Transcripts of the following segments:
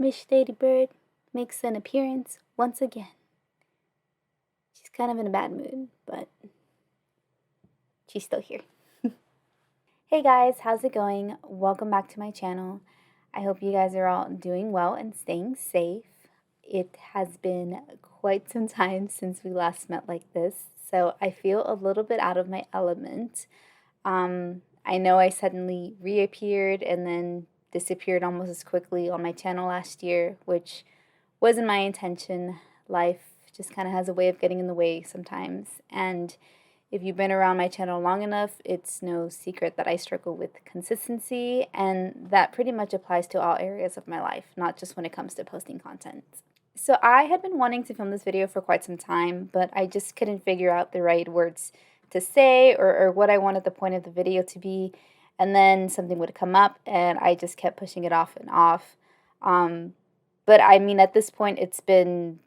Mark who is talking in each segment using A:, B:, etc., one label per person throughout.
A: Miss Ladybird makes an appearance once again. She's kind of in a bad mood, but she's still here. Hey guys, how's it going? Welcome back to my channel. I hope you guys are all doing well and staying safe. It has been quite some time since we last met like this, so I feel a little bit out of my element. I know I suddenly reappeared and then disappeared almost as quickly on my channel last year, which wasn't my intention. Life just kind of has a way of getting in the way sometimes. And if you've been around my channel long enough, it's no secret that I struggle with consistency, and that pretty much applies to all areas of my life, not just when it comes to posting content. So I had been wanting to film this video for quite some time, but I just couldn't figure out the right words to say or what I wanted the point of the video to be. And then something would come up and I just kept pushing it off and off. But I mean, at this point, it's been,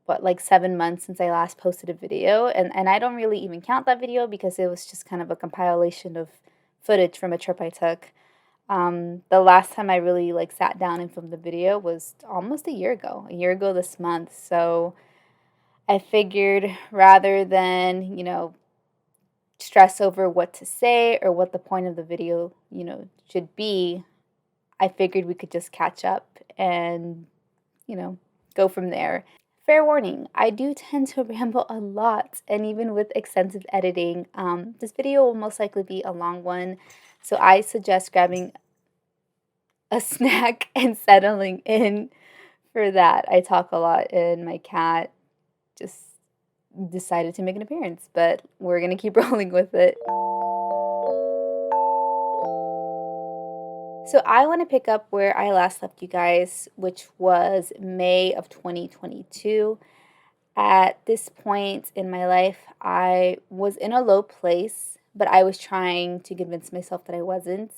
A: what, like 7 months since I last posted a video. And I don't really even count that video because it was just kind of a compilation of footage from a trip I took. The last time I really sat down and filmed the video was almost a year ago this month. So I figured rather than, stress over what to say or what the point of the video, should be, I figured we could just catch up and, go from there. Fair warning, I do tend to ramble a lot, and even with extensive editing, this video will most likely be a long one. So I suggest grabbing a snack and settling in for that. I talk a lot and my cat just decided to make an appearance, but we're gonna keep rolling with it. So I want to pick up where I last left you guys, which was May of 2022. At this point in my life, I was in a low place, but I was trying to convince myself that I wasn't.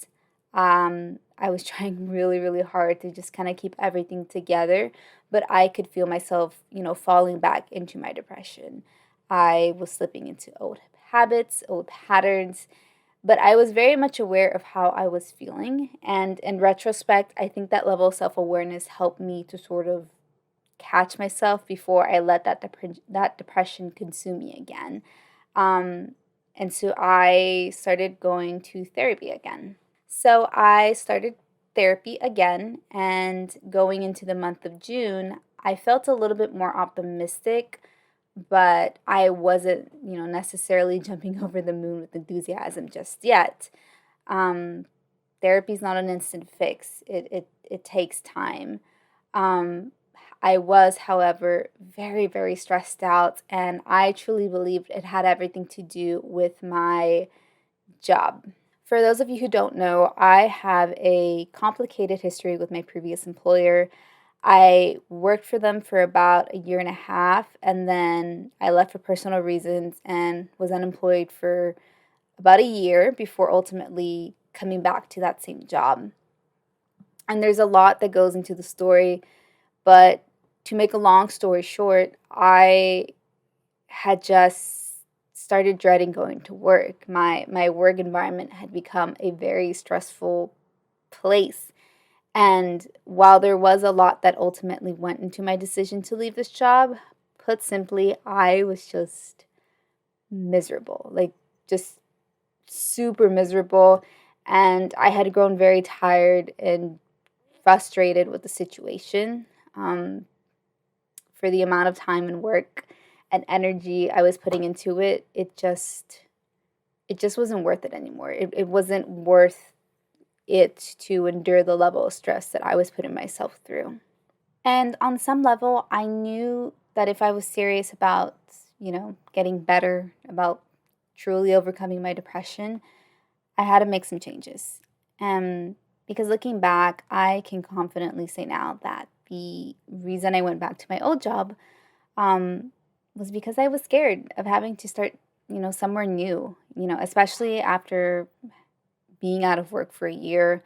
A: I was trying really, really hard to just kind of keep everything together, but I could feel myself, falling back into my depression. I was slipping into old habits, old patterns, but I was very much aware of how I was feeling. And in retrospect, I think that level of self awareness helped me to sort of catch myself before I let that depression consume me again. And so I started going to therapy again. So I started therapy again, and going into the month of June, I felt a little bit more optimistic, but I wasn't, necessarily jumping over the moon with enthusiasm just yet. Therapy is not an instant fix. It takes time. I was, however, very, very stressed out, and I truly believed it had everything to do with my job. For those of you who don't know, I have a complicated history with my previous employer. I worked for them for about a year and a half, and then I left for personal reasons and was unemployed for about a year before ultimately coming back to that same job. And there's a lot that goes into the story, but to make a long story short, I had just started dreading going to work. My work environment had become a very stressful place. And while there was a lot that ultimately went into my decision to leave this job, put simply, I was just miserable, just super miserable. And I had grown very tired and frustrated with the situation. For the amount of time and work and energy I was putting into it, it just wasn't worth it anymore. It wasn't worth it to endure the level of stress that I was putting myself through. And on some level, I knew that if I was serious about, getting better, about truly overcoming my depression, I had to make some changes. Because looking back, I can confidently say now that the reason I went back to my old job was because I was scared of having to start, somewhere new, especially after being out of work for a year.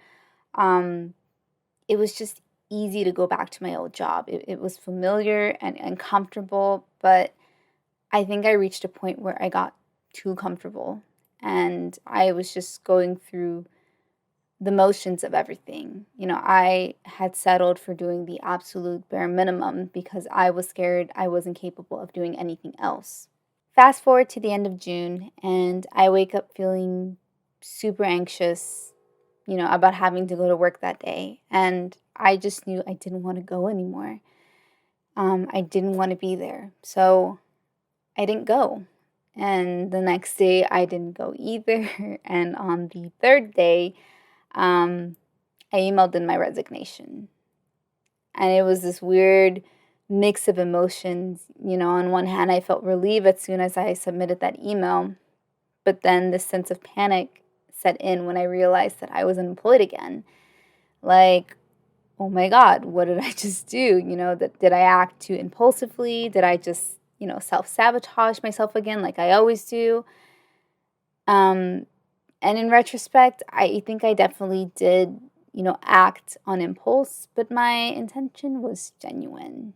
A: It was just easy to go back to my old job. It was familiar and comfortable, but I think I reached a point where I got too comfortable and I was just going through the motions of everything. I had settled for doing the absolute bare minimum because I was scared I wasn't capable of doing anything else. Fast forward to the end of June, and I wake up feeling super anxious, about having to go to work that day. And I just knew I didn't want to go anymore. I didn't want to be there. So I didn't go. And the next day, I didn't go either. And on the third day, um, I emailed in my resignation. And it was this weird mix of emotions. On one hand, I felt relief as soon as I submitted that email. But then this sense of panic set in when I realized that I was unemployed again. Like, oh my God, what did I just do? Did I act too impulsively? Did I just, self-sabotage myself again like I always do? Um, and in retrospect, I think I definitely did, act on impulse, but my intention was genuine.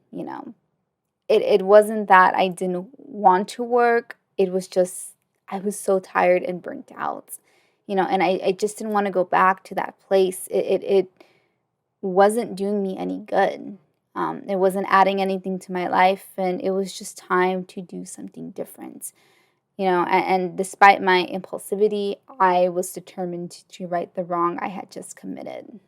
A: It wasn't that I didn't want to work. It was just I was so tired and burnt out. And I just didn't want to go back to that place. It wasn't doing me any good. It wasn't adding anything to my life, and it was just time to do something different. And despite my impulsivity, I was determined to right the wrong I had just committed.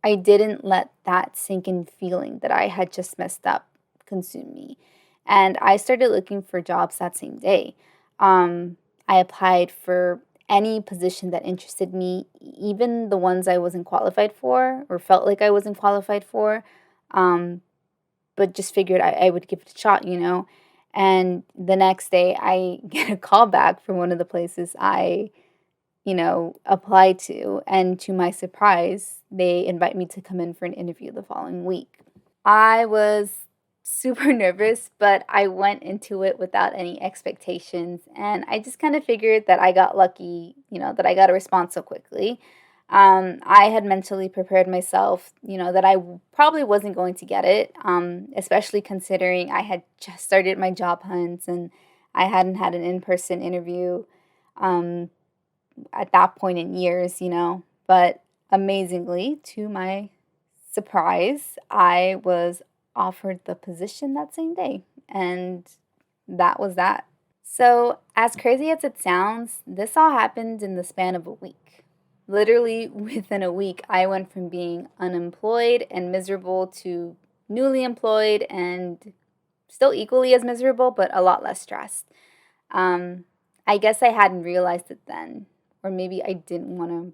A: I didn't let that sinking feeling that I had just messed up consume me. And I started looking for jobs that same day. I applied for any position that interested me, even the ones I wasn't qualified for or felt like I wasn't qualified for, but just figured I would give it a shot. And the next day, I get a call back from one of the places I apply to. And to my surprise, they invite me to come in for an interview the following week. I was super nervous, but I went into it without any expectations. And I just kind of figured that I got lucky, that I got a response so quickly. I had mentally prepared myself, that probably wasn't going to get it, especially considering I had just started my job hunts and I hadn't had an in person interview. At that point in years. But amazingly, to my surprise, I was offered the position that same day. And that was that. So, as crazy as it sounds, this all happened in the span of a week. Literally, within a week, I went from being unemployed and miserable to newly employed and still equally as miserable, but a lot less stressed. Um, I guess I hadn't realized it then, or maybe I didn't want to,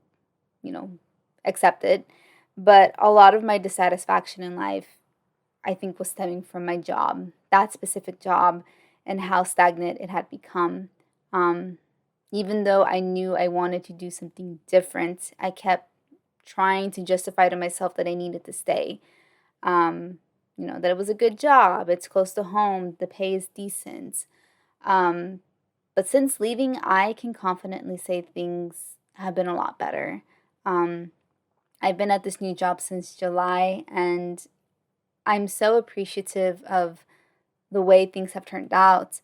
A: you know, accept it. But a lot of my dissatisfaction in life, I think, was stemming from my job, that specific job, and how stagnant it had become. Um, Even though I knew I wanted to do something different, I kept trying to justify to myself that I needed to stay. That it was a good job, it's close to home, the pay is decent. Um, but since leaving, I can confidently say things have been a lot better. Um, I've been at this new job since July, and I'm so appreciative of the way things have turned out.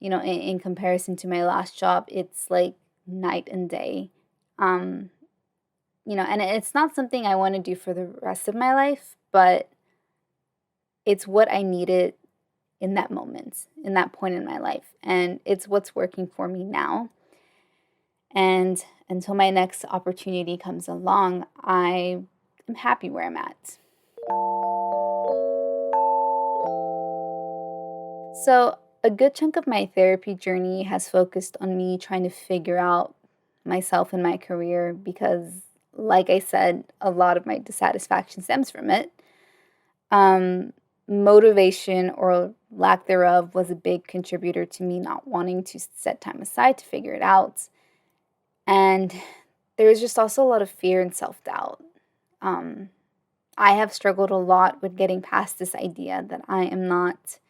A: In comparison to my last job, it's like night and day. Um, and it's not something I want to do for the rest of my life, but it's what I needed in that moment, in that point in my life. And it's what's working for me now. And until my next opportunity comes along, I am happy where I'm at. So, a good chunk of my therapy journey has focused on me trying to figure out myself and my career because, like I said, a lot of my dissatisfaction stems from it. Um, Motivation or lack thereof was a big contributor to me not wanting to set time aside to figure it out. And there was just also a lot of fear and self doubt. Um, I have struggled a lot with getting past this idea that I am not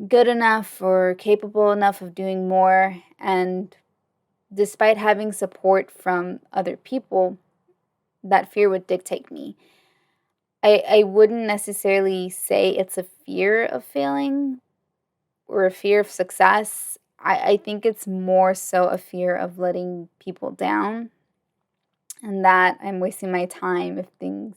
A: good enough or capable enough of doing more. And despite having support from other people, that fear would dictate me. I wouldn't necessarily say it's a fear of failing or a fear of success. I think it's more so a fear of letting people down. and that I'm wasting my time if things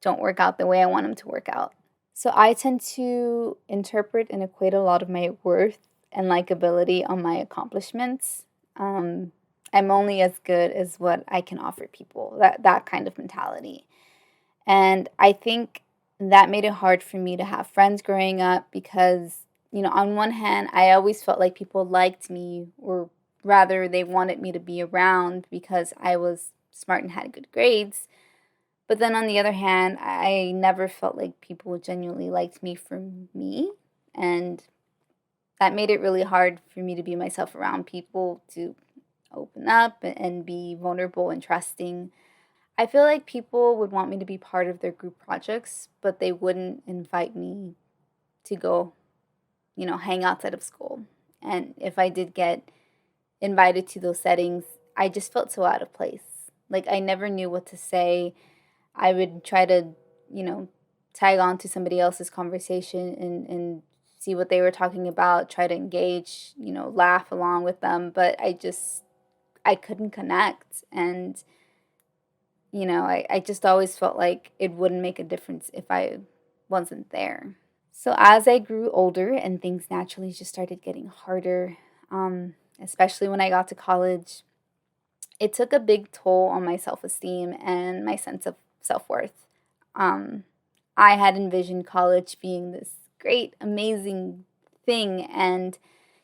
A: don't work out the way I want them to work out. So I tend to interpret and equate a lot of my worth and likability on my accomplishments. I'm only as good as what I can offer people, that kind of mentality. And I think that made it hard for me to have friends growing up because, on one hand, I always felt like people liked me, or rather, they wanted me to be around because I was smart and had good grades. But then on the other hand, I never felt like people genuinely liked me for me. And that made it really hard for me to be myself around people, to open up and be vulnerable and trusting. I feel like people would want me to be part of their group projects, but they wouldn't invite me to go, hang outside of school. And if I did get invited to those settings, I just felt so out of place. Like I never knew what to say. I would try to, tag on to somebody else's conversation and see what they were talking about, try to engage, laugh along with them. But I couldn't connect. And, I just always felt like it wouldn't make a difference if I wasn't there. So as I grew older and things naturally just started getting harder, especially when I got to college, it took a big toll on my self esteem and my sense of self worth. Um, I had envisioned college being this great, amazing thing, and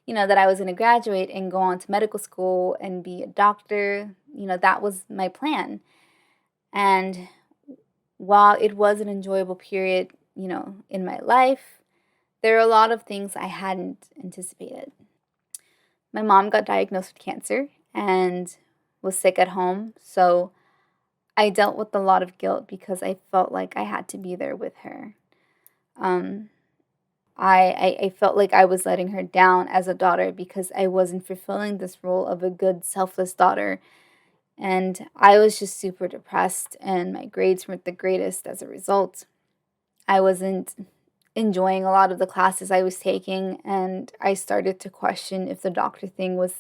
A: that I was going to graduate and go on to medical school and be a doctor. That was my plan. And while it was an enjoyable period, in my life, there are a lot of things I hadn't anticipated. My mom got diagnosed with cancer and was sick at home, so I dealt with a lot of guilt because I felt like I had to be there with her. Um, I felt like I was letting her down as a daughter because I wasn't fulfilling this role of a good, selfless daughter. And I was just super depressed, and my grades weren't the greatest as a result. I wasn't enjoying a lot of the classes I was taking, and I started to question if the doctor thing was,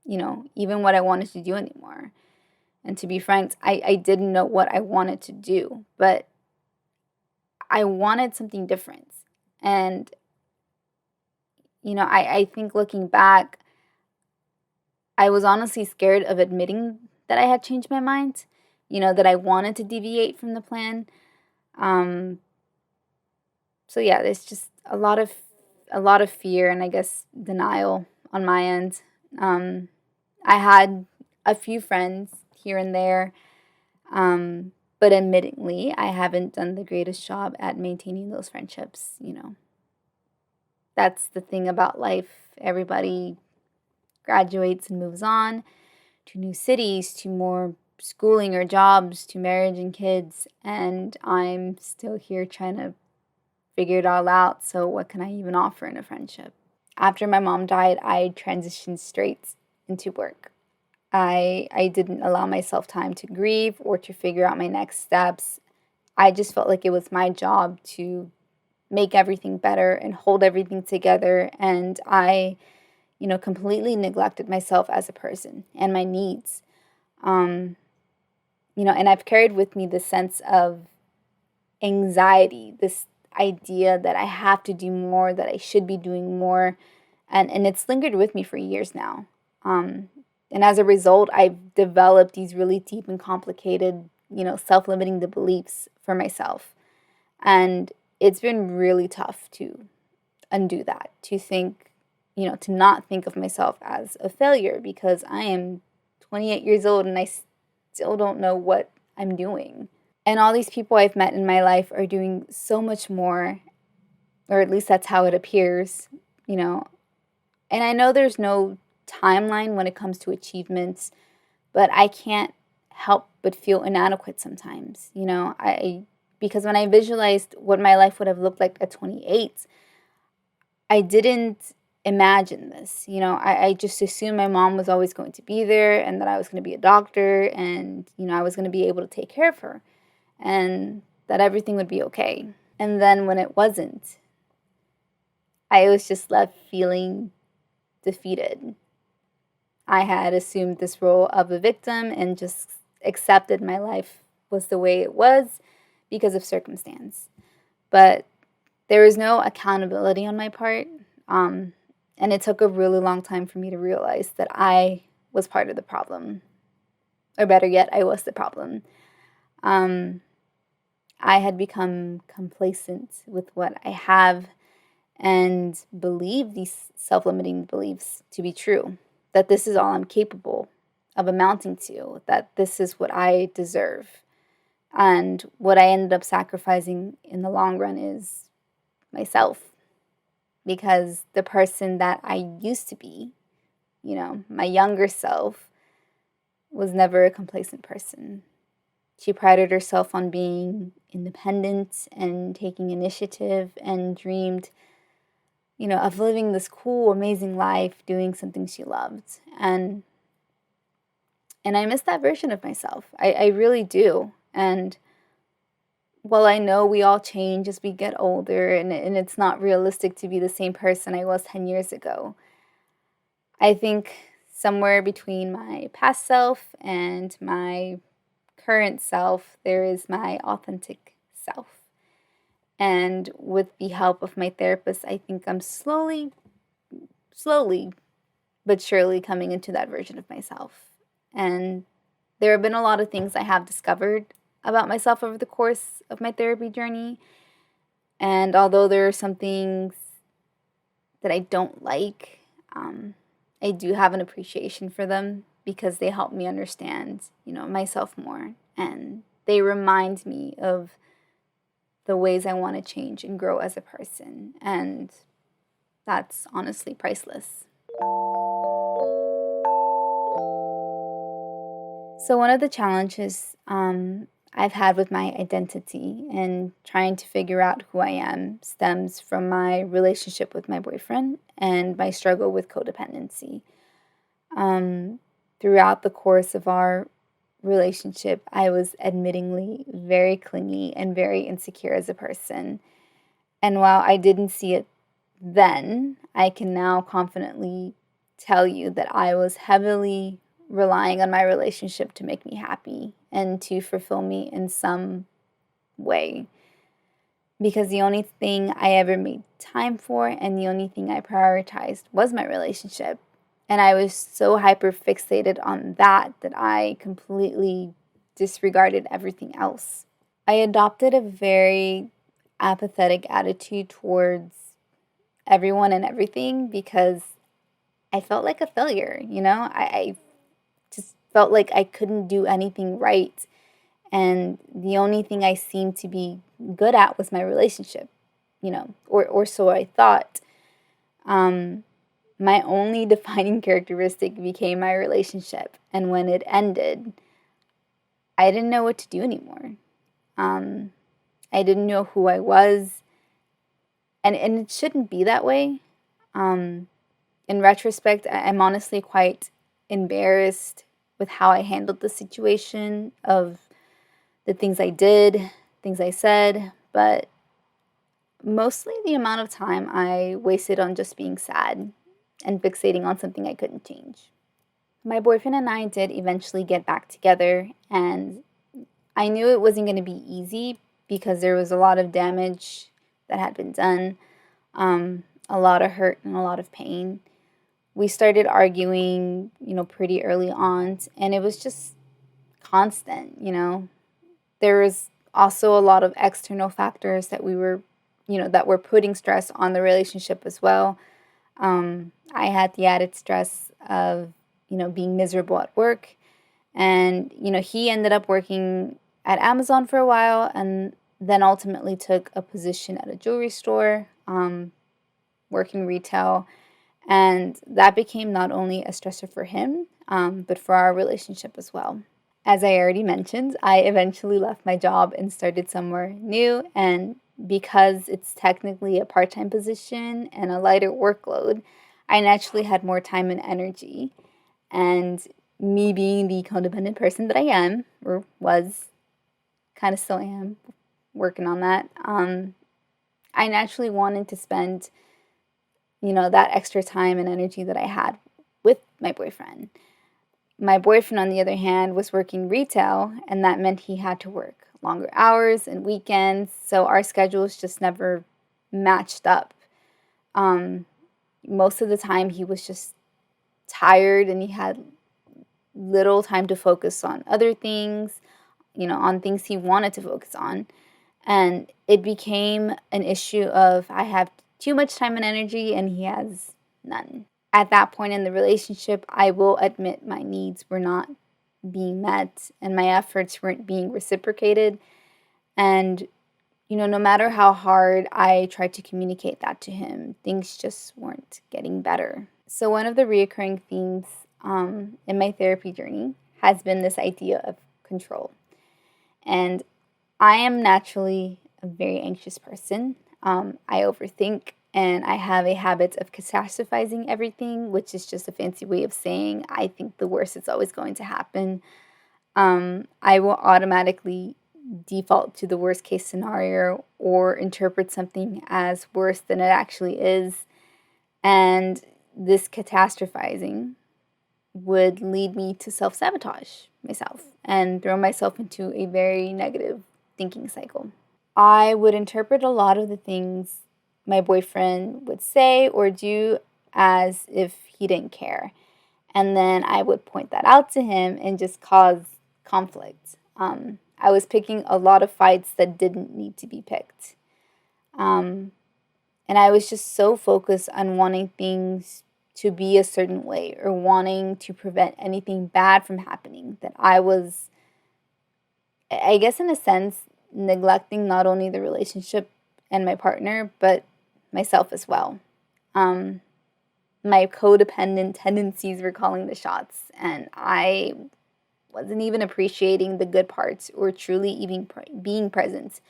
A: even what I wanted to do anymore. And to be frank, I didn't know what I wanted to do, but I wanted something different. And, I think looking back, I was honestly scared of admitting that I had changed my mind, that I wanted to deviate from the plan. Um, so yeah, there's just a lot of fear and I guess denial on my end. Um, I had a few friends here and there, but admittingly, I haven't done the greatest job at maintaining those friendships. That's the thing about life. Everybody graduates and moves on to new cities, to more schooling or jobs, to marriage and kids, and I'm still here trying to figure it all out. So what can I even offer in a friendship? After my mom died, I transitioned straight into work. I didn't allow myself time to grieve or to figure out my next steps. I just felt like it was my job to make everything better and hold everything together. And I, completely neglected myself as a person and my needs. Um, and I've carried with me this sense of anxiety, this idea that I have to do more, that I should be doing more. And it's lingered with me for years now. And as a result, I've developed these really deep and complicated, self-limiting beliefs for myself. And it's been really tough to undo that, to think, to not think of myself as a failure because I am 28 years old and I still don't know what I'm doing. And all these people I've met in my life are doing so much more, or at least that's how it appears, you know. And I know there's no timeline when it comes to achievements, but I can't help but feel inadequate sometimes, because when I visualized what my life would have looked like at 28, I didn't imagine this. I just assumed my mom was always going to be there and that I was going to be a doctor and, I was going to be able to take care of her and that everything would be okay. And then when it wasn't, I was just left feeling defeated. I had assumed this role of a victim and just accepted my life was the way it was because of circumstance. But there was no accountability on my part. And it took a really long time for me to realize that I was part of the problem. Or better yet, I was the problem. I had become complacent with what I have and believe these self-limiting beliefs to be true. That this is all I'm capable of amounting to. That this is what I deserve. And what I ended up sacrificing in the long run is myself. Because the person that I used to be, my younger self, was never a complacent person. She prided herself on being independent and taking initiative and dreamed, of living this cool, amazing life, doing something she loved. And I miss that version of myself. I really do. And while I know we all change as we get older and it's not realistic to be the same person I was 10 years ago, I think somewhere between my past self and my current self, there is my authentic self. And with the help of my therapist, I think I'm slowly but surely coming into that version of myself. And there have been a lot of things I have discovered about myself over the course of my therapy journey. And although there are some things that I don't like, I do have an appreciation for them because they help me understand, myself more. And they remind me of the ways I want to change and grow as a person. And that's honestly priceless. So one of the challenges I've had with my identity and trying to figure out who I am stems from my relationship with my boyfriend and my struggle with codependency. Throughout the course of our relationship, I was admittingly very clingy and very insecure as a person. And while I didn't see it then, I can now confidently tell you that I was heavily relying on my relationship to make me happy and to fulfill me in some way. Because the only thing I ever made time for and the only thing I prioritized was my relationship. And I was so hyper fixated on that I completely disregarded everything else. I adopted a very apathetic attitude towards everyone and everything because I felt like a failure, I just felt like I couldn't do anything right. And the only thing I seemed to be good at was my relationship, or so I thought. My only defining characteristic became my relationship. And when it ended, I didn't know what to do anymore. I didn't know who I was. And it shouldn't be that way. In retrospect, I'm honestly quite embarrassed with how I handled the situation, of the things I did, things I said, but mostly the amount of time I wasted on just being sad and fixating on something I couldn't change. My boyfriend and I did eventually get back together, and I knew it wasn't going to be easy because there was a lot of damage that had been done, a lot of hurt and a lot of pain. We started arguing, pretty early on, and it was just constant, There was also a lot of external factors that we were, that were putting stress on the relationship as well. I had the added stress of, being miserable at work. And, he ended up working at Amazon for a while and then ultimately took a position at a jewelry store, working retail. And that became not only a stressor for him, but for our relationship as well. As I already mentioned, I eventually left my job and started somewhere new. And because it's technically a part-time position and a lighter workload, I naturally had more time and energy. And me being the codependent person that I am, or was, kind of still am, working on that, I naturally wanted to spend, that extra time and energy that I had with my boyfriend. My boyfriend, on the other hand, was working retail, and that meant he had to work longer hours and weekends, so our schedules just never matched up. Um, Most of the time, he was just tired and he had little time to focus on other things, on things he wanted to focus on. And it became an issue of I have too much time and energy and he has none. At that point in the relationship, I will admit my needs were not being met and my efforts weren't being reciprocated. And, no matter how hard I tried to communicate that to him, things just weren't getting better. So, one of the reoccurring themes in my therapy journey has been this idea of control. And I am naturally a very anxious person. I overthink and I have a habit of catastrophizing everything, which is just a fancy way of saying I think the worst is always going to happen. I will automatically default to the worst case scenario or interpret something as worse than it actually is. And this catastrophizing would lead me to self sabotage myself and throw myself into a very negative thinking cycle. I would interpret a lot of the things my boyfriend would say or do as if he didn't care. And then I would point that out to him and just cause conflict. I was picking a lot of fights that didn't need to be picked. And I was just so focused on wanting things to be a certain way or wanting to prevent anything bad from happening that I was, I guess, in a sense, neglecting not only the relationship and my partner, but myself as well. My codependent tendencies were calling the shots, and I wasn't even appreciating the good parts or truly even being present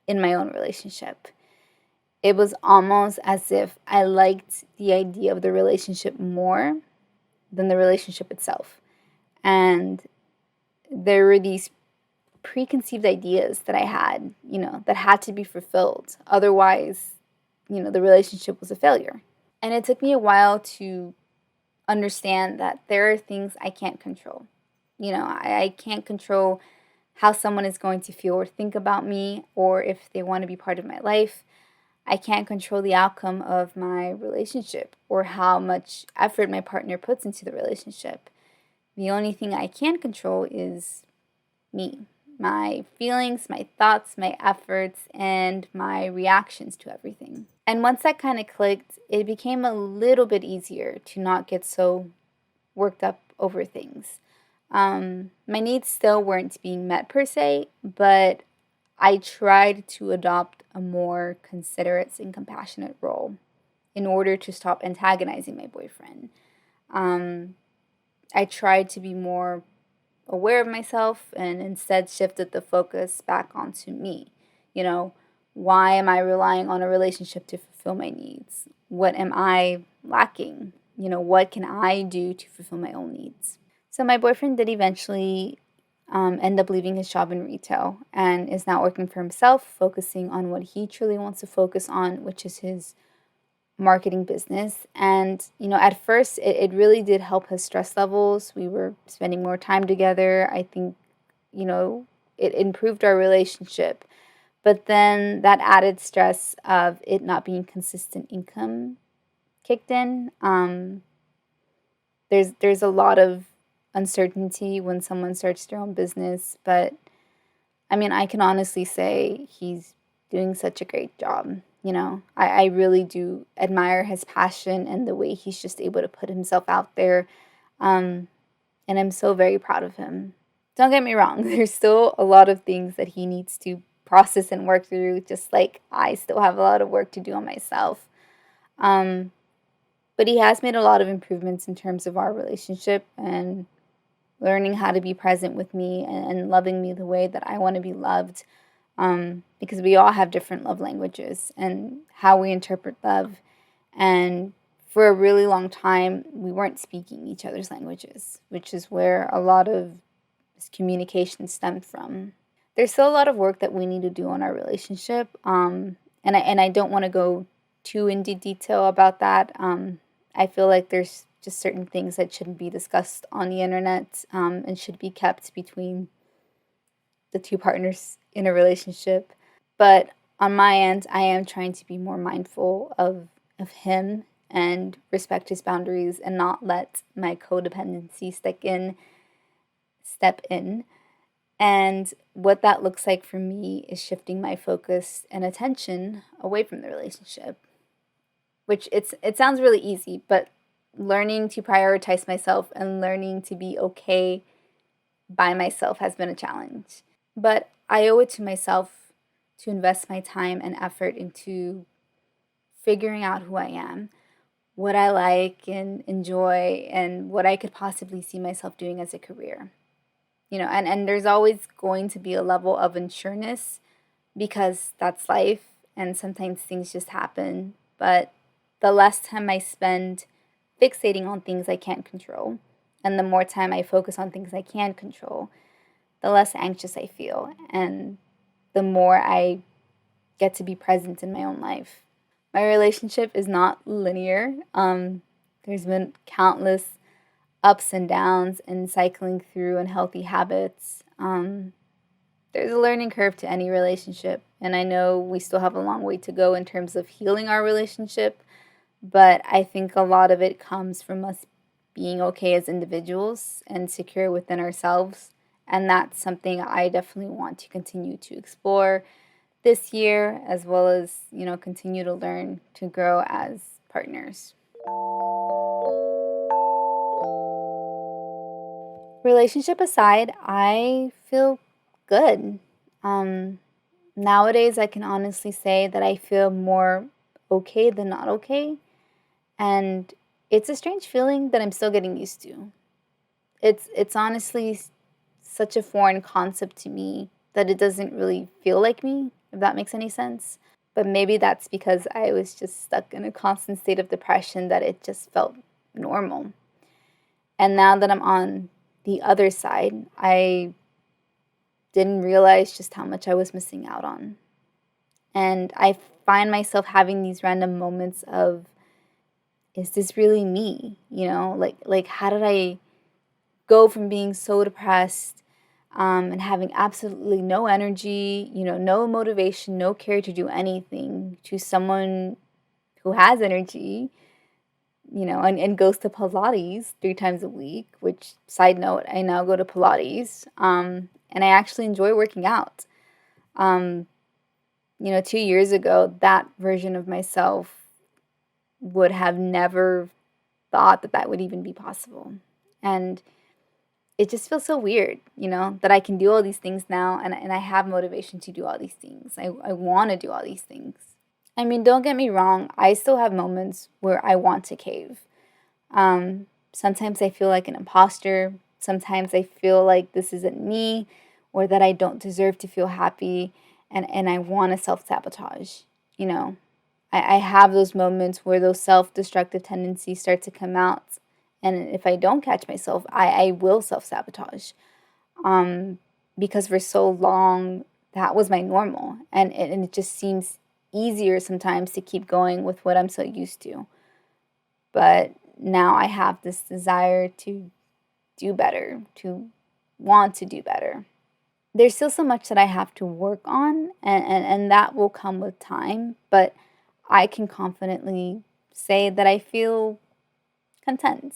A: in my own relationship. It was almost as if I liked the idea of the relationship more than the relationship itself. And there were these preconceived ideas that I had, that had to be fulfilled. Otherwise, the relationship was a failure. And it took me a while to understand that there are things I can't control. I can't control how someone is going to feel or think about me or if they want to be part of my life. I can't control the outcome of my relationship or how much effort my partner puts into the relationship. The only thing I can control is me, my feelings, my thoughts, my efforts, and my reactions to everything. And once that kind of clicked, it became a little bit easier to not get so worked up over things. My needs still weren't being met per se, but I tried to adopt a more considerate and compassionate role in order to stop antagonizing my boyfriend. I tried to be more aware of myself and instead shifted the focus back onto me. Why am I relying on a relationship to fulfill my needs? What am I lacking? What can I do to fulfill my own needs? So my boyfriend did eventually end up leaving his job in retail and is now working for himself, focusing on what he truly wants to focus on, which is his marketing business. And, at first it really did help his stress levels. We were spending more time together. I think, it improved our relationship. But then that added stress of it not being consistent income kicked in. There's a lot of uncertainty when someone starts their own business, but I can honestly say he's doing such a great job. I really do admire his passion and the way he's just able to put himself out there. And I'm so very proud of him. Don't get me wrong, there's still a lot of things that he needs to process and work through, just like I still have a lot of work to do on myself. But he has made a lot of improvements in terms of our relationship and learning how to be present with me and loving me the way that I want to be loved. Because we all have different love languages and how we interpret love. And for a really long time, we weren't speaking each other's languages, which is where a lot of this communication stemmed from. There's still a lot of work that we need to do on our relationship. And I don't want to go too into detail about that. I feel like there's just certain things that shouldn't be discussed on the internet, and should be kept between the two partners in a relationship. But on my end, I am trying to be more mindful of him and respect his boundaries and not let my codependency step in. And what that looks like for me is shifting my focus and attention away from the relationship. Which it sounds really easy, but learning to prioritize myself and learning to be okay by myself has been a challenge. But I owe it to myself to invest my time and effort into figuring out who I am, what I like and enjoy, and what I could possibly see myself doing as a career. And there's always going to be a level of unsureness because that's life and sometimes things just happen. But the less time I spend fixating on things I can't control, and the more time I focus on things I can control, the less anxious I feel, and the more I get to be present in my own life. My relationship is not linear. There's been countless ups and downs and cycling through unhealthy habits. There's a learning curve to any relationship, and I know we still have a long way to go in terms of healing our relationship, but I think a lot of it comes from us being okay as individuals and secure within ourselves. And that's something I definitely want to continue to explore this year, as well as, continue to learn to grow as partners. Relationship aside, I feel good. Nowadays, I can honestly say that I feel more okay than not okay. And it's a strange feeling that I'm still getting used to. It's honestly such a foreign concept to me that it doesn't really feel like me, if that makes any sense. But maybe that's because I was just stuck in a constant state of depression that it just felt normal. And now that I'm on the other side, I didn't realize just how much I was missing out on. And I find myself having these random moments of, is this really me? Like how did I go from being so depressed, and having absolutely no energy, no motivation, no care to do anything, to someone who has energy, and goes to Pilates 3 times a week, which, side note, I now go to Pilates, and I actually enjoy working out. 2 years ago, that version of myself would have never thought that that would even be possible. And it just feels so weird, that I can do all these things now, and I have motivation to do all these things. I want to do all these things. I mean, don't get me wrong, I still have moments where I want to cave. Sometimes I feel like an imposter. Sometimes I feel like this isn't me, or that I don't deserve to feel happy, and I want to self-sabotage. I have those moments where those self-destructive tendencies start to come out. And if I don't catch myself, I will self-sabotage. Because for so long, that was my normal. And it just seems easier sometimes to keep going with what I'm so used to. But now I have this desire to do better, to want to do better. There's still so much that I have to work on, and that will come with time. But I can confidently say that I feel content.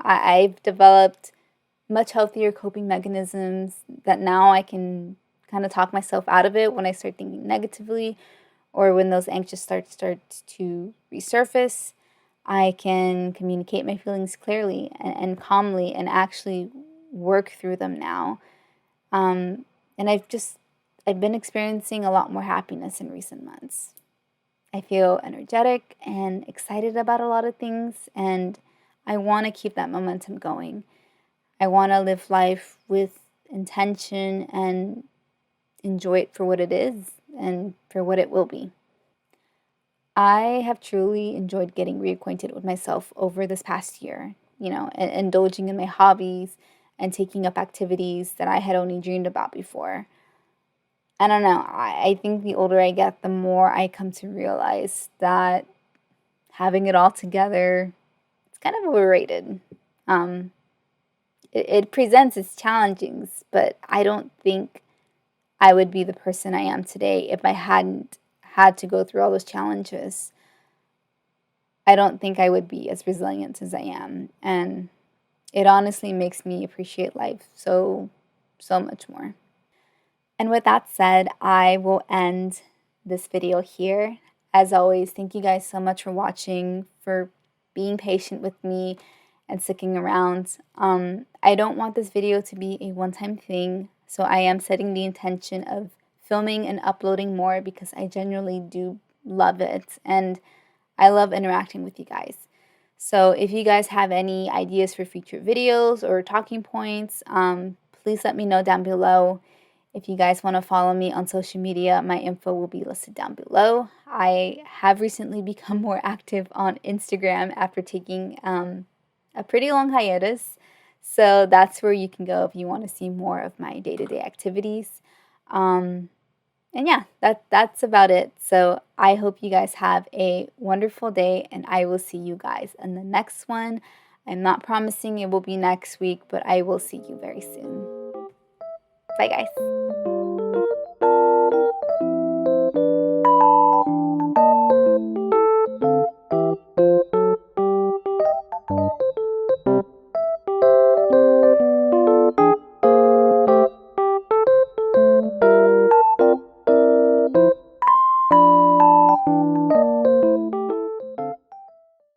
A: I've developed much healthier coping mechanisms that now I can kind of talk myself out of it when I start thinking negatively, or when those anxious thoughts start to resurface. I can communicate my feelings clearly and calmly and actually work through them now. And I've been experiencing a lot more happiness in recent months. I feel energetic and excited about a lot of things, and I want to keep that momentum going. I want to live life with intention and enjoy it for what it is and for what it will be. I have truly enjoyed getting reacquainted with myself over this past year, and indulging in my hobbies and taking up activities that I had only dreamed about before. I don't know. I think the older I get, the more I come to realize that having it all together, it's kind of overrated. It presents its challenges, but I don't think I would be the person I am today if I hadn't had to go through all those challenges. I don't think I would be as resilient as I am. And it honestly makes me appreciate life so much more. And with that said, I will end this video here. As always, thank you guys so much for watching, for being patient with me and sticking around. I don't want this video to be a one-time thing, so I am setting the intention of filming and uploading more because I genuinely do love it, and I love interacting with you guys. So if you guys have any ideas for future videos or talking points, please let me know down below. If you guys want to follow me on social media, my info will be listed down below. I have recently become more active on Instagram after taking a pretty long hiatus. So that's where you can go if you want to see more of my day-to-day activities. And yeah, that's about it. So I hope you guys have a wonderful day, and I will see you guys in the next one. I'm not promising it will be next week, but I will see you very soon. Bye, guys.